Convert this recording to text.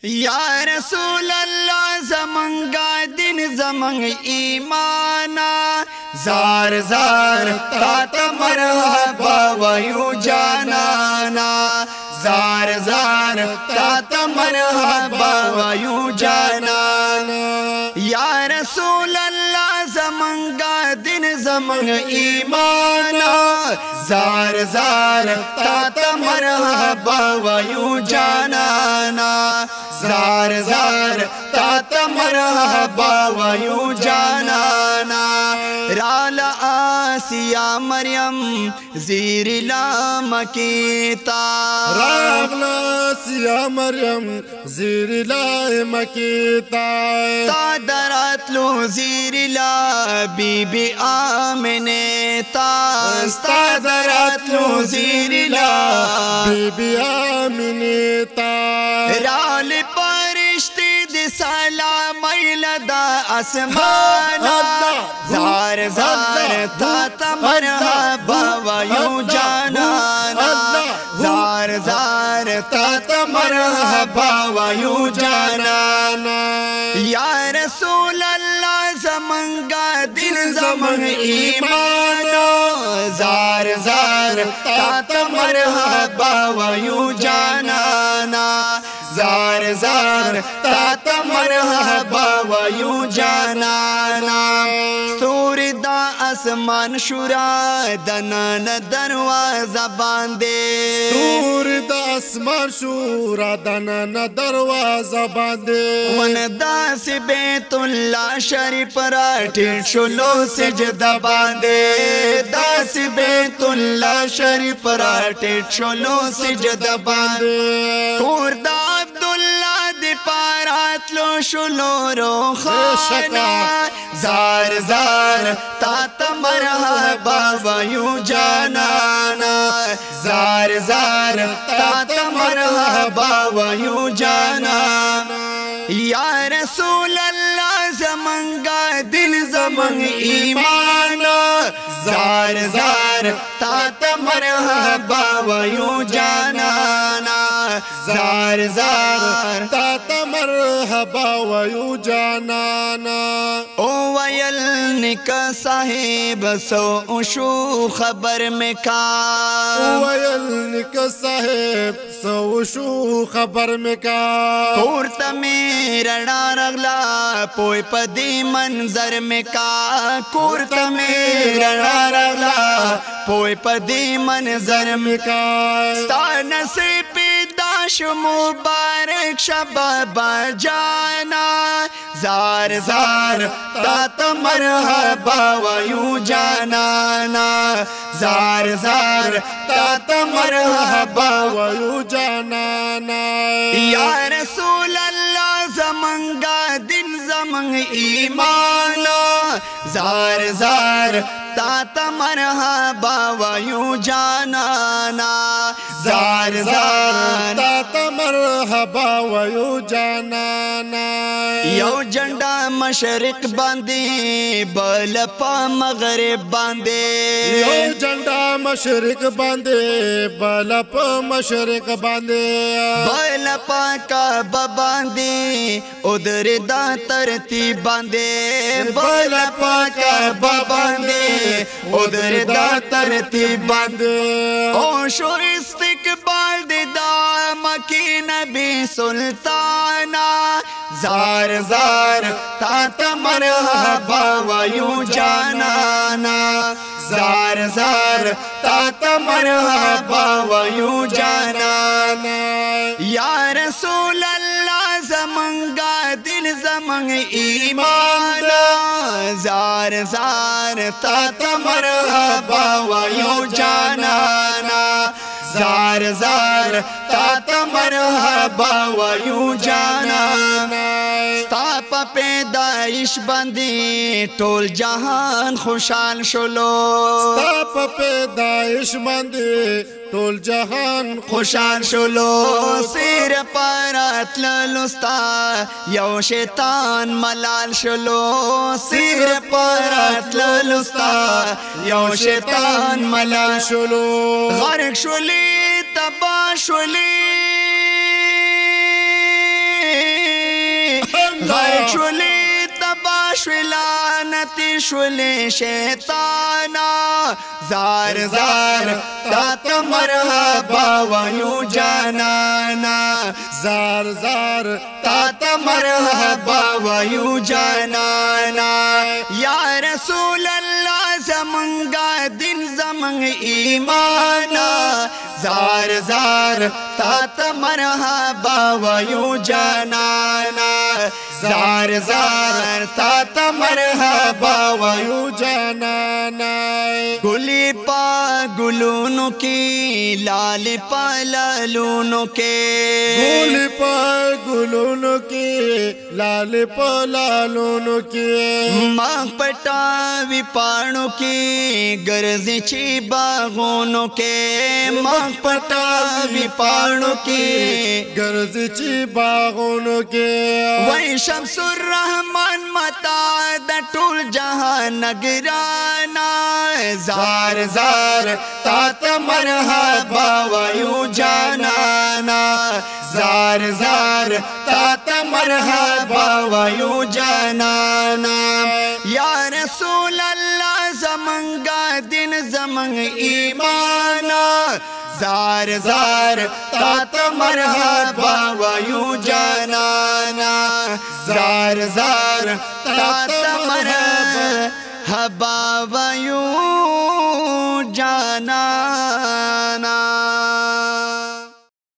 या रसूल अल्लाह ज़मंगा दिन ज़मंग ईमाना जार जार तात मरहबा वयू जानाना जार जार तात मरहबा वयू जानाना या रसूल अल्लाह ज़मंगा दिन ज़मंग ईमाना जार जार तात मरहबा वयू जानाना जार जार तात मरहबा वयू जानाना राला आसिया मरियम ज़ीरिला मकीता रागला आसिया मरियम ज़ीरिला मकीता तादरातलो ज़ीरिला बीबी आमने तादरातलो ज़ीरिला बीबी आमने राल परिश्ते दिसाला मैलदा आसमाना जार जार तात मरहबा वयू जानाना जार जार तात मरहबा वयू जानाना या रसूल अल्लाह ज़मंगा दिन ज़मंग ईमाना जार जार तात मरहबा वयू जानाना जार जार तात मरहबा वयू जानाना सूरदा आसमान शुरा दनन दरवाजा बांधे सूरदा आसमान शुरा दनन दरवाजा बांधे वन दास बैतुल्ला शरीफ राठे शुलो सिजदा बांधे दास बैतुल्ला शरीफ राठे शुलो सिजदा बांधे कुर्दा अब्दुल्ला दे पारातलो शुलो रो खाना जार जार तात मरहबा वयू जानाना जार जार तात मरहबा वयू जानाना या रसूल अल्लाह ज़मंगा दिल ज़मंग ईमाना जार जार तात मरहबा वयू जानाना जार जार तात मरहबा वयू जानाना ओ वयल निका साहिब सो उशु खबर में का वयल निका साहिब सो उशु खबर में का कोर्त में रणा रगला पोय पदी मंजर में का कोर्त में रणा रगला पोय पदी मंजर में का स्थान से दाश मुबारक शबाबा जाना जार जार तात मरहबा वयू जानाना जार जार तात मरहबा वयू जानाना या रसूल अल्लाह ज़मंगा दिन ज़मंग ईमाना जार जार तात मरहबा वयू जानाना जार जार तात मरहबा वयू जानाना यो झंडा मशरिक बांधे बलपा मगरिब बांधे यो झंडा मशरिक बांधे बलप मशरिक बांधे बलपा का बांधे उधर दा तरती बांधे बलपा का बांधे उधर दा तरती बांधे ओ शो इस्तिकबाल दे दाम की नबी सुल्ताना जार जार तात मरहबा वयू जानाना जार जार तात मरहबा वयू जानाना या रसूल अल्लाह ज़मंगा दिल ज़मंग ईमाना जार जार तात मरहबा वयू जानाना जार जार तात मरहबा वयू जानाना ताप पैदाइश बंदी टोल जहान खुशाल शुलो ताप पैदाइश बंदी टोल जहान खुशाल शुलो सिर परत ललुस्ता यो शैतान मलाल शुलो सिर परत ललुस्ता यो शैतान मलाल शुलो गर्क शुली तबा शुली अल्लाह शुले तबाशलानती शुले शैताना जार जार तात मरहबा वयू जानाना जार जार तात मरहबा वयू जानाना या रसूल अल्लाह ज़मंगा दिन ज़मंग ईमाना जार जार तात मरहबा वयू जानाना जार जार तात मरहबा वयू जानाना गुली पा गुलूनों की लाल पा लालूनों के गुल पर गुलूनों की लाल पर लालूनों की माँ पटावी पाणों की गरजेची बागोनों के माँ पटावी पाणों की गरजेची बागोनों के वही शमसुर रहमान मता द टूल जहां नगराना जार जार तात मरहबा वयू जानाना जार जार तात मरहबा वयू जानाना या रसूल अल्लाह ज़मंगा दिन ज़मंग ईमाना जार जार तात मरहबा वयू जानाना जार जार तात मरहबा वयू